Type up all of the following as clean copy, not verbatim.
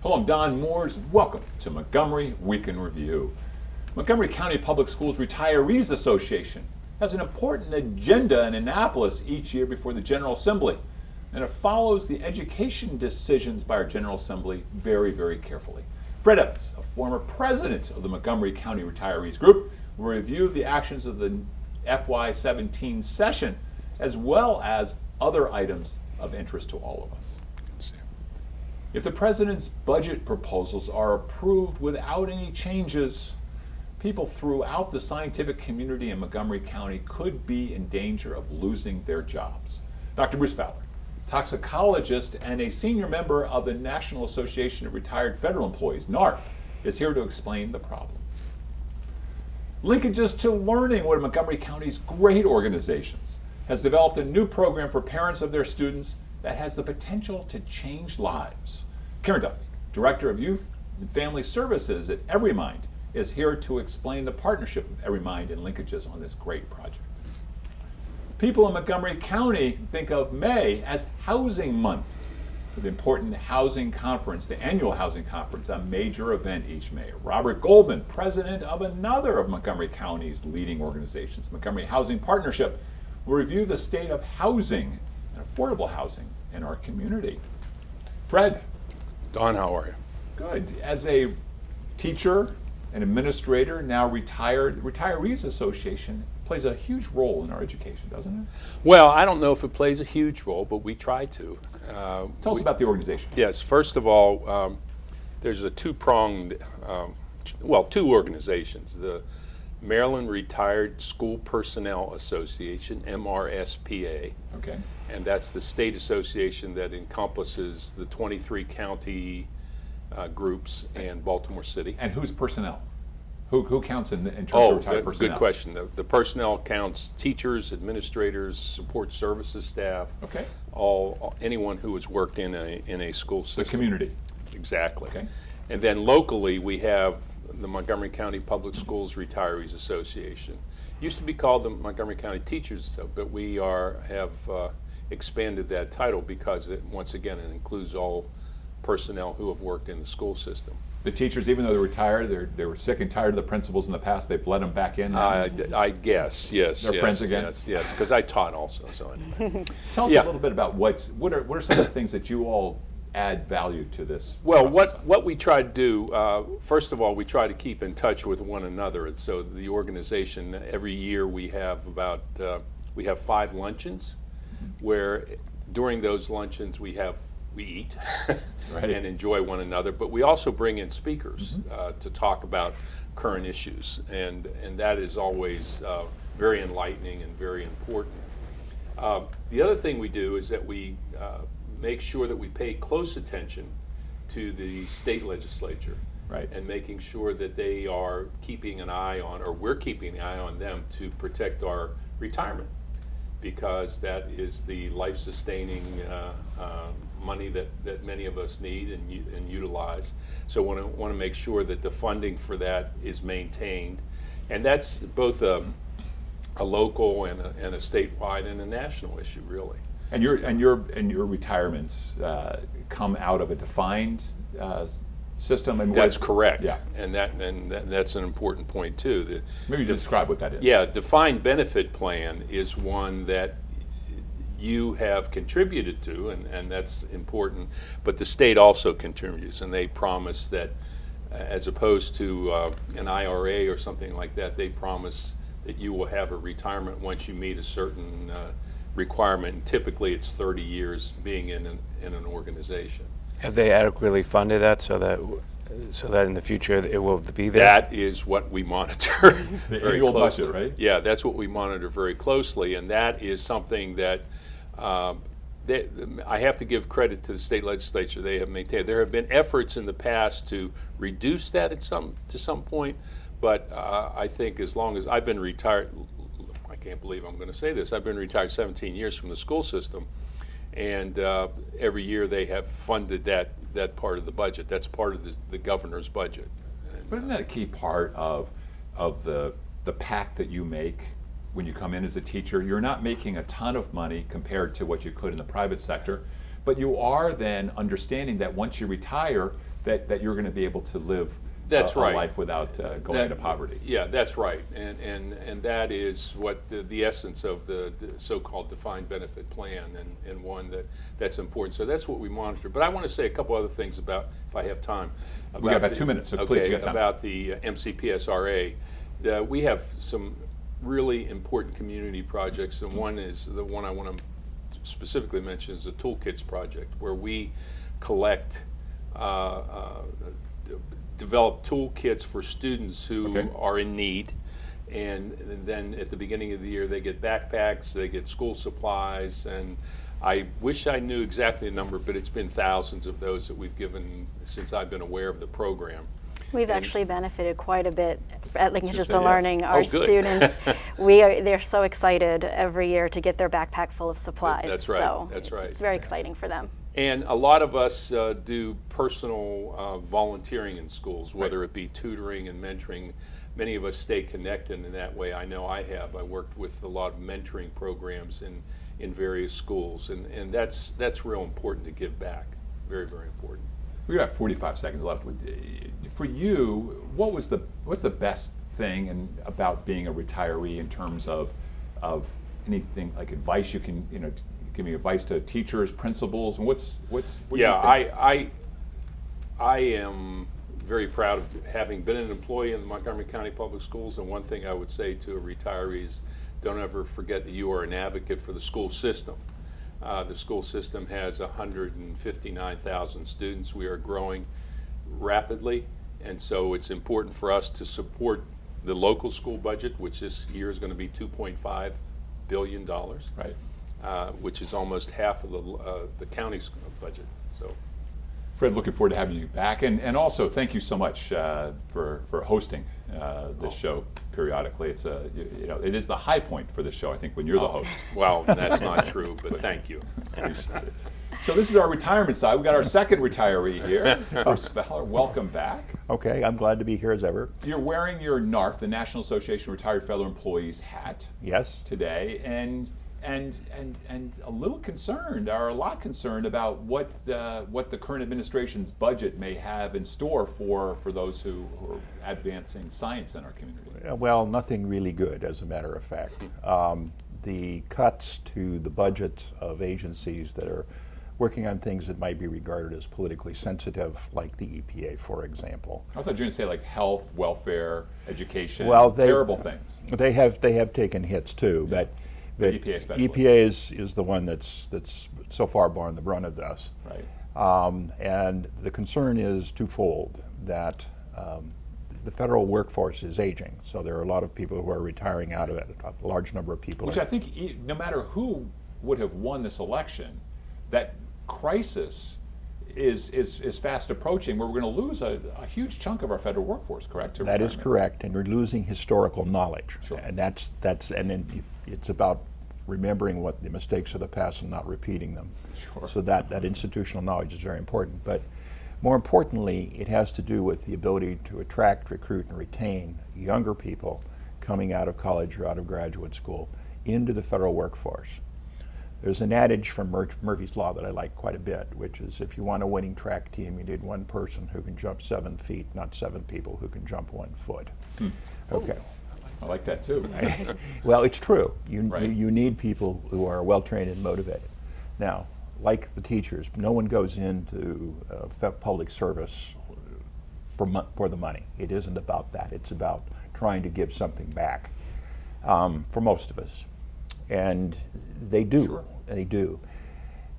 Hello, I'm Don Mooers. Welcome to Montgomery Week in Review. Montgomery County Public Schools Retirees Association has an important agenda in Annapolis each year before the General Assembly, and it follows the education decisions by our General Assembly very, very carefully. Fred Evans, a former president of the Montgomery County Retirees Group, will review the actions of the FY17 session as well as other items of interest to all of us. If the president's budget proposals are approved without any changes, people throughout the scientific community in Montgomery County could be in danger of losing their jobs. Dr. Bruce Fowler, toxicologist and a senior member of the National Association of Retired Federal Employees, NARF, is here to explain the problem. Linkages to Learning, one of Montgomery County's great organizations, has developed a new program for parents of their students that has the potential to change lives. Karen Duffy, Director of Youth and Family Services at EveryMind, is here to explain the partnership of EveryMind and Linkages on this great project. People in Montgomery County think of May as Housing Month, with the important housing conference, the annual housing conference, a major event each May. Robert Goldman, president of another of Montgomery County's leading organizations, Montgomery Housing Partnership, will review the state of housing and affordable housing in our community. Fred. Don, how are you? Good. As a teacher and administrator, now retired, Retirees Association plays a huge role in our education, doesn't it? Well, I don't know if it plays a huge role, but we try to. Tell us about the organization. Yes, first of all, there's a two-pronged, two organizations. The Maryland Retired School Personnel Association, MRSPA. Okay. And that's the state association that encompasses the 23 county groups and Baltimore City. And who's personnel? Who counts in terms of retired personnel? Good question. The personnel counts teachers, administrators, support services staff. Okay. Anyone who has worked in a school system. The community. Exactly. Okay. And then locally we have the Montgomery County Public Schools Retirees Association. Used to be called the Montgomery County Teachers, but we have expanded that title because once again it includes all personnel who have worked in the school system. The teachers, even though they're retired, they were sick and tired of the principals in the past. They've let them back in. I guess, yes. They're friends again. Yes, because I taught also. So tell us a little bit about what are some of the things that you all add value to this? Well, what we try to do, first of all, we try to keep in touch with one another. And so the organization, every year we have 5 luncheons, where during those luncheons we eat right. and enjoy one another, but we also bring in speakers to talk about current issues, and that is always very enlightening and very important. The other thing we do is that we make sure that we pay close attention to the state legislature, right, and making sure that they are keeping an eye on, or we're keeping an eye on them to protect our retirement, because that is the life-sustaining money that many of us need and utilize. So want to make sure that the funding for that is maintained, and that's both a local and a statewide and a national issue, really. And your retirements come out of a defined system. And that's correct. Yeah. And that's an important point too. Maybe describe what that is. Yeah, defined benefit plan is one that you have contributed to, and that's important. But the state also contributes, and they promise that, as opposed to an IRA or something like that, they promise that you will have a retirement once you meet a certain requirement, and typically it's 30 years being in an organization. Have they adequately funded that so that in the future it will be there? That is what we monitor the very annual closely. budget, right? Yeah, that's what we monitor very closely, and that is something that I have to give credit to the state legislature. They have maintained. There have been efforts in the past to reduce that to some point, but I think as long as I've been retired, I can't believe I'm going to say this, I've been retired 17 years from the school system, and every year they have funded that part of the budget. That's part of the governor's budget. But isn't that a key part of the pact that you make when you come in as a teacher? You're not making a ton of money compared to what you could in the private sector, but you are then understanding that once you retire, that you're going to be able to live That's a right. life without going into poverty. Yeah, that's right, and that is what the essence of the so-called defined benefit plan, and one that's important. So that's what we monitor. But I want to say a couple other things about, if I have time. We got about 2 minutes, so please, you got time. About the MCPSRA. We have some really important community projects, and one is the one I want to specifically mention is the Toolkits project, where we collect. Develop toolkits for students who are in need, and then at the beginning of the year they get backpacks, they get school supplies, and I wish I knew exactly the number, but it's been thousands of those that we've given since I've been aware of the program. We've actually benefited quite a bit at Linkages say to yes. Learning. Our good. students, they're so excited every year to get their backpack full of supplies. That's right, So that's right. It's very exciting for them. And a lot of us do personal volunteering in schools, whether it be tutoring and mentoring. Many of us stay connected in that way. I know I have. I worked with a lot of mentoring programs in various schools, and that's real important to give back. Very, very important. We got 45 seconds left. For you, what's the best thing about being a retiree in terms of anything like advice you can giving advice to teachers, principals, and what do you think? I am very proud of having been an employee in the Montgomery County Public Schools, and one thing I would say to retirees, don't ever forget that you are an advocate for the school system. The school system has 159,000 students. We are growing rapidly, and so it's important for us to support the local school budget, which this year is going to be $2.5 billion. Right. Which is almost half of the county's budget. So, Fred, looking forward to having you back, and also thank you so much for hosting this show periodically. It's it is the high point for the show, I think, when you're the host. Well, that's not true, but thank you. Appreciate it. So this is our retirement side. We've got our second retiree here, Bruce Fowler. Welcome back. Okay, I'm glad to be here as ever. You're wearing your NARF, the National Association of Retired Federal Employees hat, Yes. today, and a little concerned, or a lot concerned about what the current administration's budget may have in store for those who are advancing science in our community. Well, nothing really good, as a matter of fact. The cuts to the budget of agencies that are working on things that might be regarded as politically sensitive, like the EPA, for example. I thought you were going to say like health, welfare, education, Well, terrible things. They have taken hits too, but EPA especially. EPA is the one that's so far borne the brunt of this. Right. And the concern is twofold, that the federal workforce is aging, so there are a lot of people who are retiring out of it, a large number of people. Which I think no matter who would have won this election, that crisis is fast approaching, where we're going to lose a huge chunk of our federal workforce, correct? to That is retirement. correct, and we're losing historical knowledge. Sure. And it's about remembering what the mistakes of the past and not repeating them. Sure. So that institutional knowledge is very important. But more importantly, it has to do with the ability to attract, recruit, and retain younger people coming out of college or out of graduate school into the federal workforce. There's an adage from Murphy's Law that I like quite a bit, which is if you want a winning track team, you need one person who can jump 7 feet, not 7 people who can jump 1 foot. Okay. I like that too. Well, it's true. Right. You need people who are well trained and motivated. Now, like the teachers, no one goes into public service for the money. It isn't about that. It's about trying to give something back for most of us. And they do. Sure. They do.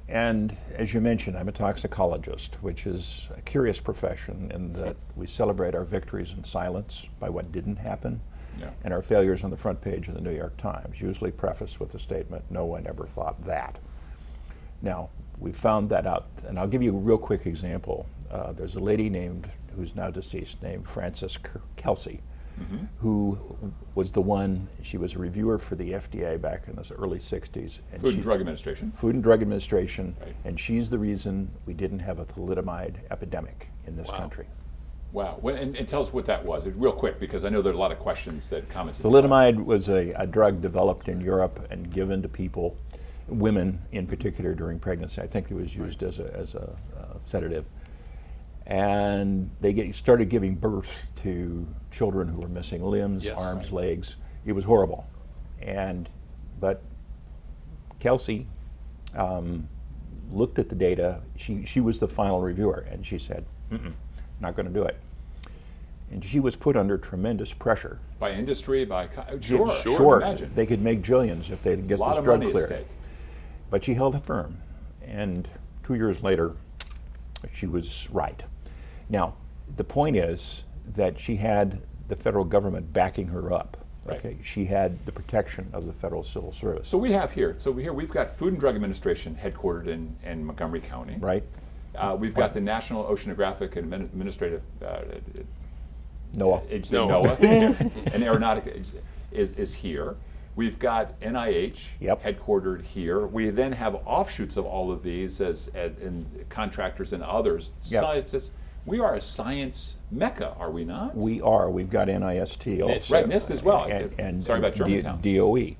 And as you mentioned, I'm a toxicologist, which is a curious profession in that we celebrate our victories in silence by what didn't happen, and our failures on the front page of the New York Times, usually prefaced with the statement, "No one ever thought that." Now, we found that out, and I'll give you a real quick example. There's a lady who's now deceased, named Frances Kelsey, who was she was a reviewer for the FDA back in the early 60s. And Food and Drug Administration. Food and Drug Administration, Right. and she's the reason we didn't have a thalidomide epidemic in this country. Wow. And tell us what that was, real quick, because I know there are a lot of questions comments. Thalidomide was a drug developed in Europe and given to people, women in particular, during pregnancy. I think it was used as a sedative. and they started giving birth to children who were missing limbs, Yes. arms, legs. It was horrible. But Kelsey looked at the data. She was the final reviewer, and she said, not going to do it. And she was put under tremendous pressure. By industry, by Sure. Imagine. They could make jillions if they'd get A lot this of drug money at cleared. stake. But she held firm, and 2 years later, she was right. Now, the point is that she had the federal government backing her up. Right. Okay, she had the protection of the Federal Civil Service. So we've got Food and Drug Administration headquartered in Montgomery County. Right? We've got the National Oceanographic and Administrative Noah. agency, NOAA. NOAA, and Aeronautic is here. We've got NIH Yep. headquartered here. We then have offshoots of all of these as in contractors and others. Yep. Scientists. We are a science mecca, are we not? We are. We've got NIST also. Right, NIST as well. And Sorry about Germantown. DOE.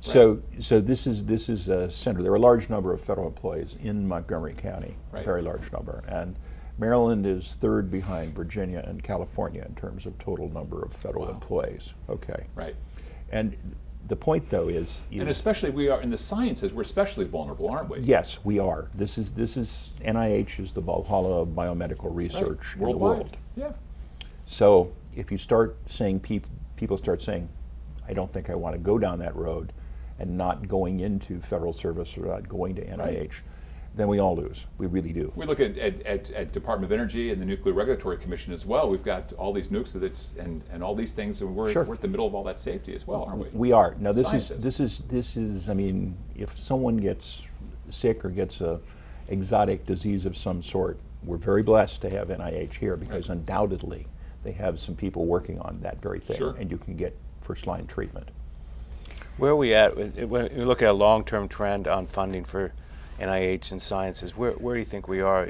So this is a center. There are a large number of federal employees in Montgomery County, Right. very large number. And Maryland is third behind Virginia and California in terms of total number of federal employees. Okay. Right. And the point, though, is And especially we are in the sciences, we're especially vulnerable, aren't we? yes, we are. This is NIH is the Valhalla of biomedical research in the Worldwide. world. Yeah. So if you start saying people start saying, I don't think I want to go down that road, and not going into federal service or not going to NIH, then we all lose. We really do. We look at Department of Energy and the Nuclear Regulatory Commission as well. We've got all these nukes and all these things, and we're at the middle of all that safety as well, aren't we? We are. Now this Scientists. is. I mean, if someone gets sick or gets a exotic disease of some sort, we're very blessed to have NIH here because undoubtedly they have some people working on that very thing, Sure. and you can get first-line treatment. Where are we at when you look at a long-term trend on funding for NIH and sciences? Where do you think we are,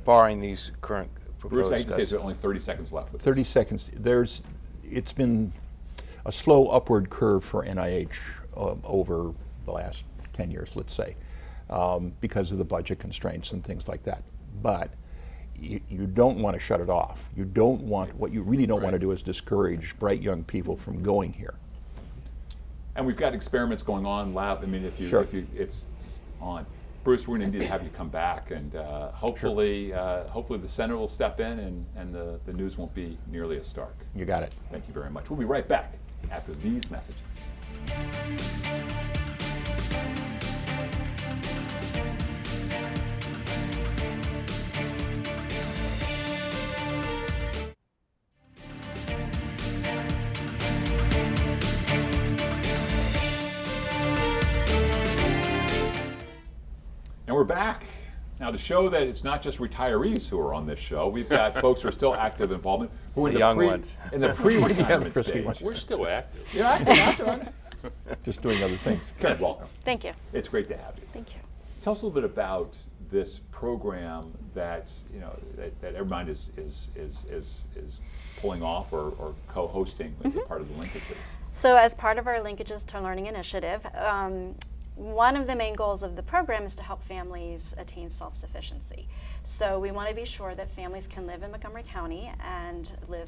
barring these current Bruce, proposed I hate to say cuts? there's only 30 seconds left with 30 this. seconds. It's been a slow upward curve for NIH over the last 10 years, let's say, because of the budget constraints and things like that. But you don't want to shut it off. You don't want, what you really don't want to do is discourage bright young people from going here. And we've got experiments going on, lab. I mean, it's just on. Bruce, we're going to need to have you come back, and hopefully the Senate will step in, and the news won't be nearly as stark. You got it. Thank you very much. We'll be right back after these messages. And we're back. Now, to show that it's not just retirees who are on this show, we've got folks who are still active involvement, who are in The young ones. in the pre-retirement frisky stage. ones. We're still active. You're active, aren't you? Just doing other things. Karen, welcome. Thank you. It's great to have you. Thank you. Tell us a little bit about this program that that EveryMind is pulling off or co-hosting as a part of the Linkages. So as part of our Linkages to Learning initiative, one of the main goals of the program is to help families attain self-sufficiency. So we want to be sure that families can live in Montgomery County and live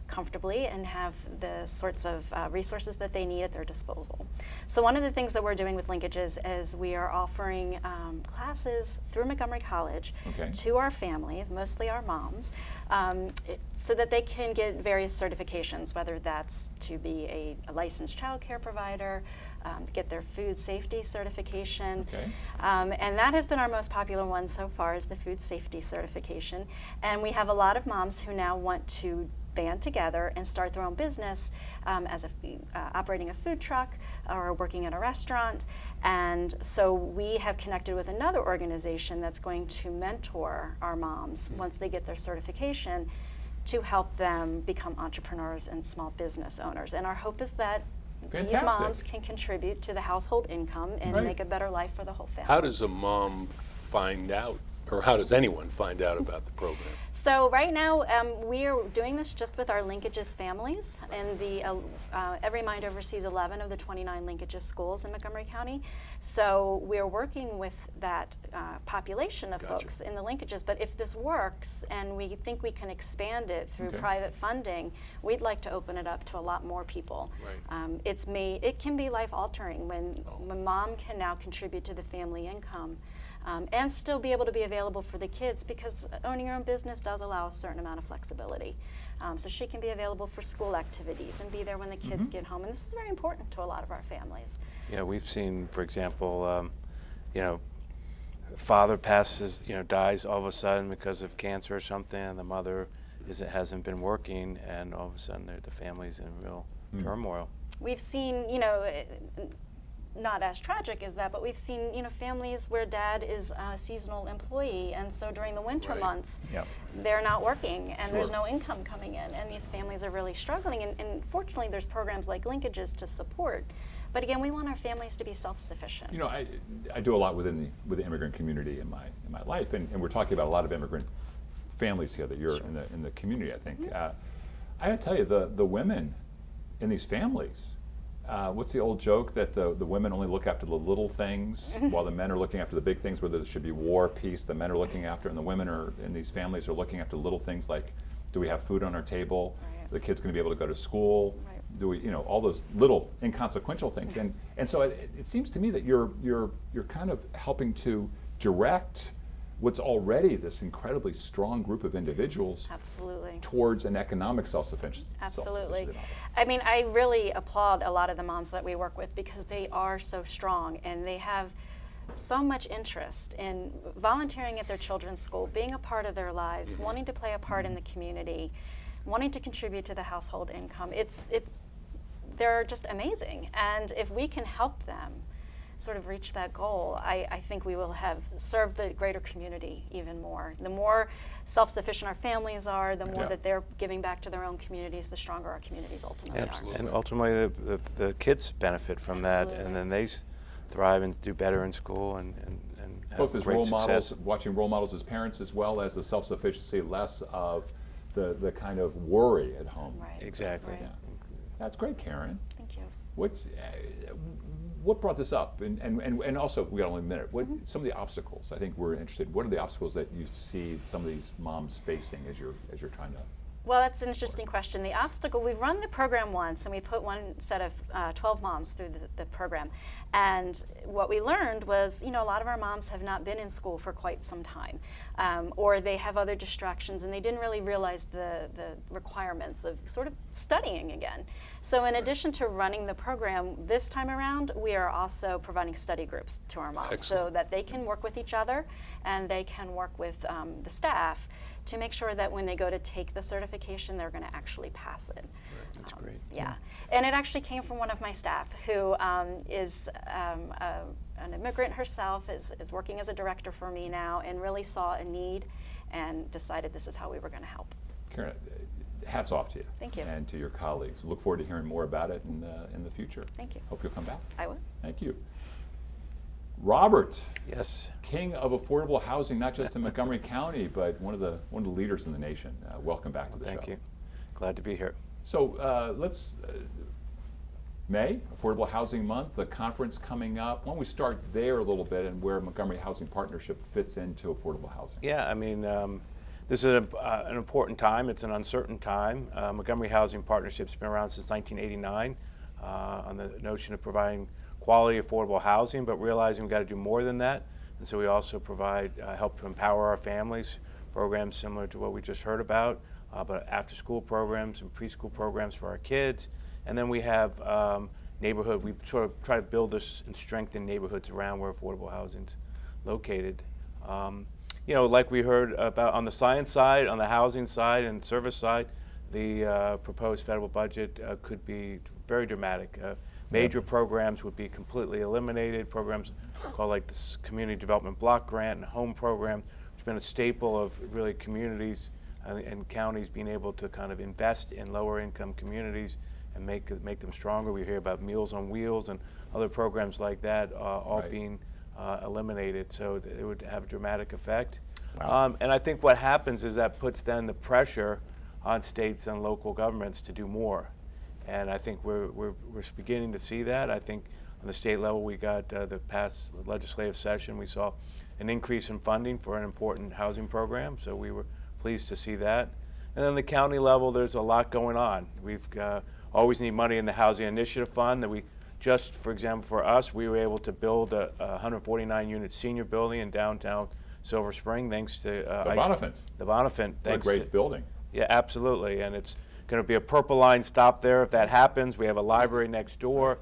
comfortably and have the sorts of resources that they need at their disposal. So one of the things that we're doing with Linkages is we are offering classes through Montgomery College to our families, mostly our moms, so that they can get various certifications, whether that's to be a licensed child care provider, get their food safety certification. And that has been our most popular one so far, is the food safety certification. And we have a lot of moms who now want to band together and start their own business as operating a food truck or working in a restaurant. And so we have connected with another organization that's going to mentor our moms once they get their certification to help them become entrepreneurs and small business owners. And our hope is that these moms can contribute to the household income and make a better life for the whole family. How does a mom find out Or how does anyone find out about the program? So right now, we are doing this just with our Linkages families, and the EveryMind oversees 11 of the 29 Linkages schools in Montgomery County. So we're working with that population of folks in the Linkages. But if this works, and we think we can expand it through private funding, we'd like to open it up to a lot more people. Right. It can be life altering when mom can now contribute to the family income. And still be able to be available for the kids, because owning your own business does allow a certain amount of flexibility. So she can be available for school activities and be there when the kids get home. And this is very important to a lot of our families. Yeah, we've seen, for example, father passes, dies all of a sudden because of cancer or something, and the mother hasn't been working, and all of a sudden the family's in real turmoil. We've seen, not as tragic as that, but we've seen, families where dad is a seasonal employee, and so during the winter months, they're not working, and there's no income coming in, and these families are really struggling. And fortunately, there's programs like Linkages to support. But again, we want our families to be self-sufficient. I do a lot with the immigrant community in my life, and we're talking about a lot of immigrant families here that you're in the community. I think I got to tell you, the women in these families. What's the old joke that the women only look after the little things while the men are looking after the big things, whether there should be war, peace, the men are looking after, and the women in these families are looking after little things like, do we have food on our table? Right. The kid's going to be able to go to school? Right. Do we, all those little inconsequential things. And so it seems to me that you're kind of helping to direct what's already this incredibly strong group of individuals towards an economic self-sufficiency. Absolutely. I mean, I really applaud a lot of the moms that we work with, because they are so strong, and they have so much interest in volunteering at their children's school, being a part of their lives, wanting to play a part in the community, wanting to contribute to the household income. They're just amazing, and if we can help them sort of reach that goal, I think we will have served the greater community even more. The more self-sufficient our families are, the more that they're giving back to their own communities, the stronger our communities ultimately are. And ultimately the kids benefit from that, and then they thrive and do better in school and have both as great role success. models, watching role models as parents, as well as the self-sufficiency, less of the kind of worry at home. Right. Exactly. Right. Yeah. That's great, Karen. Thank you. What brought this up? And also, we got only a minute. What some of the obstacles? I think we're interested. What are the obstacles that you see some of these moms facing as you're trying to? Well, that's an interesting question. The obstacle, we've run the program once, and we put one set of 12 moms through the program. And what we learned was, a lot of our moms have not been in school for quite some time, or they have other distractions, and they didn't really realize the requirements of sort of studying again. So in addition to running the program this time around, we are also providing study groups to our moms. Excellent. So that they can work with each other, and they can work with the staff to make sure that when they go to take the certification, they're going to actually pass it. That's great. Yeah, and it actually came from one of my staff who is an immigrant herself, is working as a director for me now, and really saw a need and decided this is how we were going to help. Karen, hats off to you. Thank you. And to your colleagues. Look forward to hearing more about it in the future. Thank you. Hope you'll come back. I will. Thank you. Robert. Yes. King of affordable housing, not just in Montgomery County, but one of the leaders in the nation. Welcome back to the show. Thank you. Glad to be here. So let's May, Affordable Housing Month, the conference coming up. Why don't we start there a little bit and where Montgomery Housing Partnership fits into affordable housing? Yeah, I mean, this is an important time. It's an uncertain time. Montgomery Housing Partnership's been around since 1989 on the notion of providing quality, affordable housing, but realizing we've got to do more than that. And so we also provide help to empower our families, programs similar to what we just heard about, but after-school programs and preschool programs for our kids. And then we have neighborhood. We sort of try to build this and strengthen neighborhoods around where affordable housing's located. Like we heard about on the science side, on the housing side and service side, the proposed federal budget could be very dramatic. Major programs would be completely eliminated. Programs called like the Community Development Block Grant and Home Program, which has been a staple of really communities and counties being able to kind of invest in lower income communities and make them stronger. We hear about Meals on Wheels and other programs like that all being eliminated. So it would have a dramatic effect. Wow. And I think what happens is that puts then the pressure on states and local governments to do more. And I think we're beginning to see that. I think on the state level, we got the past legislative session, we saw an increase in funding for an important housing program, so we were pleased to see that. And then the county level, there's a lot going on. We've always need money in the Housing Initiative Fund that we just, for example, for us, we were able to build a 149-unit senior building in downtown Silver Spring, thanks to The Bonifant. The Bonifant, What a thanks great to, building. yeah, absolutely, and it's going to be a Purple Line stop there if that happens. We have a library next door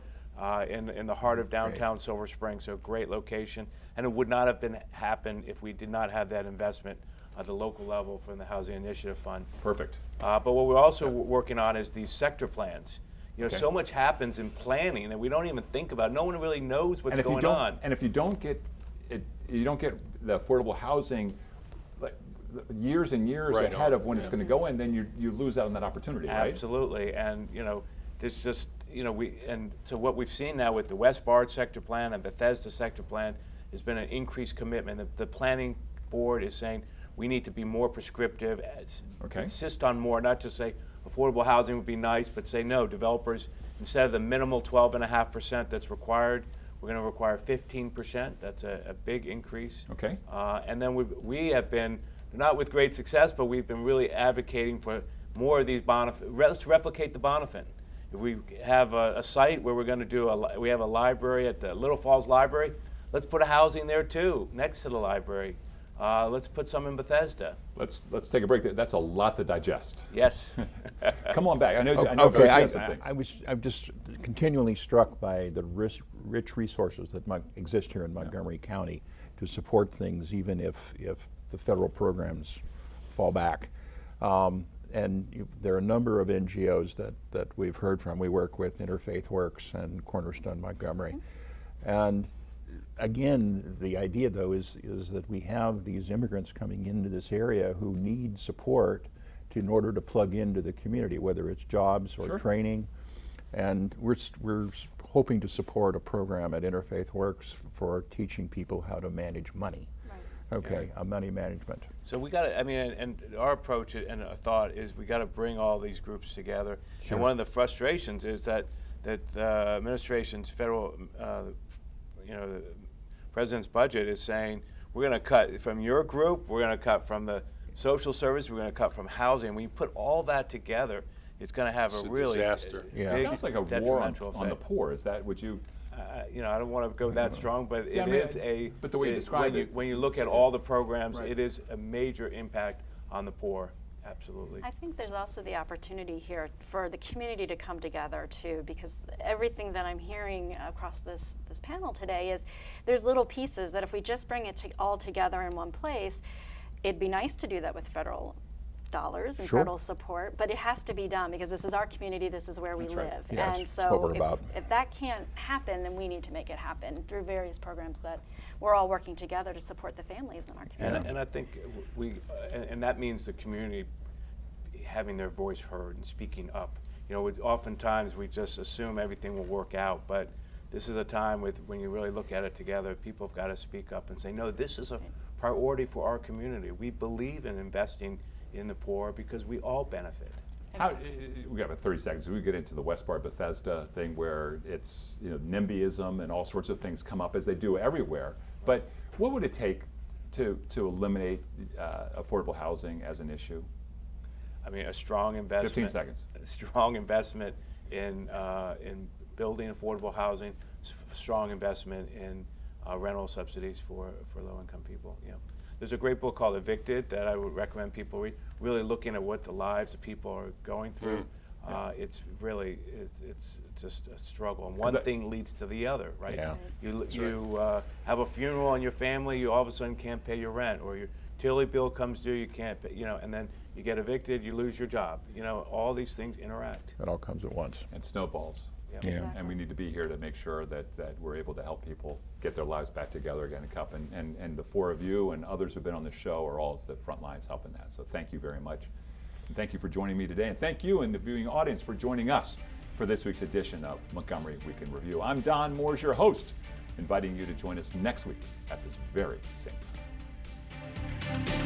in the heart of downtown Silver Spring, so great location. And it would not have happened if we did not have that investment at the local level from the Housing Initiative Fund. Perfect. But what we're also working on is these sector plans. You know, Okay. so much happens in planning that we don't even think about. No one really knows what's And if you going don't, on. and if you don't get it, you don't get the affordable housing like years and years Right ahead on, of when it's yeah. going to go in, then you lose out on that opportunity, right? Absolutely, and you know, there's just so what we've seen now with the West Barge sector plan and Bethesda sector plan has been an increased commitment. The planning board is saying we need to be more prescriptive, Okay. insist on more, not just say affordable housing would be nice, but say no, developers, instead of the minimal 12.5% that's required, we're going to require 15%. That's a big increase. Okay. And then we have been, not with great success, but we've been really advocating for more of these let's replicate the Bonifant. If we have a site where we're going to do we have a library at the Little Falls Library, let's put a housing there too, next to the library. Let's put some in Bethesda. Let's take a break there. That's a lot to digest. Yes. Come on back. I know Okay, Bruce has some things. I'm just continually struck by the rich resources that exist here in Montgomery County to support things, even if the federal programs fall back. There are a number of NGOs that we've heard from. We work with Interfaith Works and Cornerstone Montgomery. And again, the idea though is that we have these immigrants coming into this area who need support in order to plug into the community, whether it's jobs or Sure. training. And we're hoping to support a program at Interfaith Works for teaching people how to manage money. Okay, money management. So we got to, I mean, and our approach and our thought is we got to bring all these groups together. Sure. And one of the frustrations is that the administration's federal, the president's budget is saying we're going to cut from your group, we're going to cut from the social service, we're going to cut from housing. When you put all that together, it's going to have It's a a really disaster. Yeah. big It sounds like a war detrimental on the effect. poor. Is that what you? I don't want to go that strong, but Yeah, it I mean, is a. but the way you describe it, when you look at all the programs, Right. it is a major impact on the poor. Absolutely. I think there's also the opportunity here for the community to come together too, because everything that I'm hearing across this panel today is there's little pieces that if we just bring it all together in one place, it'd be nice to do that with federal dollars and Sure. federal support, but it has to be done because this is our community, this is where we That's right. live. Yes, And that's what we're about. if that can't happen, then we need to make it happen through various programs that we're all working together to support the families in our community. And I think and that means the community having their voice heard and speaking up. You know, oftentimes we just assume everything will work out, but this is a time when you really look at it together, people have got to speak up and say, no, this is a priority for our community. We believe in investing in the poor because we all benefit. We got about 30 seconds. We get into the West Bar Bethesda thing where it's NIMBYism and all sorts of things come up as they do everywhere. But what would it take to eliminate affordable housing as an issue? I mean, a strong investment. 15 seconds. A strong investment in building affordable housing, strong investment in rental subsidies for low-income people. You know, there's a great book called Evicted that I would recommend people read. Really looking at what the lives of people are going through. It's really it's just a struggle, and one thing leads to the other, right? Yeah. You have a funeral on your family, you all of a sudden can't pay your rent, or your utility bill comes due, you can't pay, and then you get evicted, you lose your job. All these things interact. It all comes at once. And snowballs. Yeah. Yeah. Exactly. And we need to be here to make sure that we're able to help people get their lives back together again. And the four of you and others who've been on the show are all at the front lines helping that. So thank you very much. And thank you for joining me today. And thank you and the viewing audience for joining us for this week's edition of Montgomery Week in Review. I'm Don Moores, your host, inviting you to join us next week at this very same time.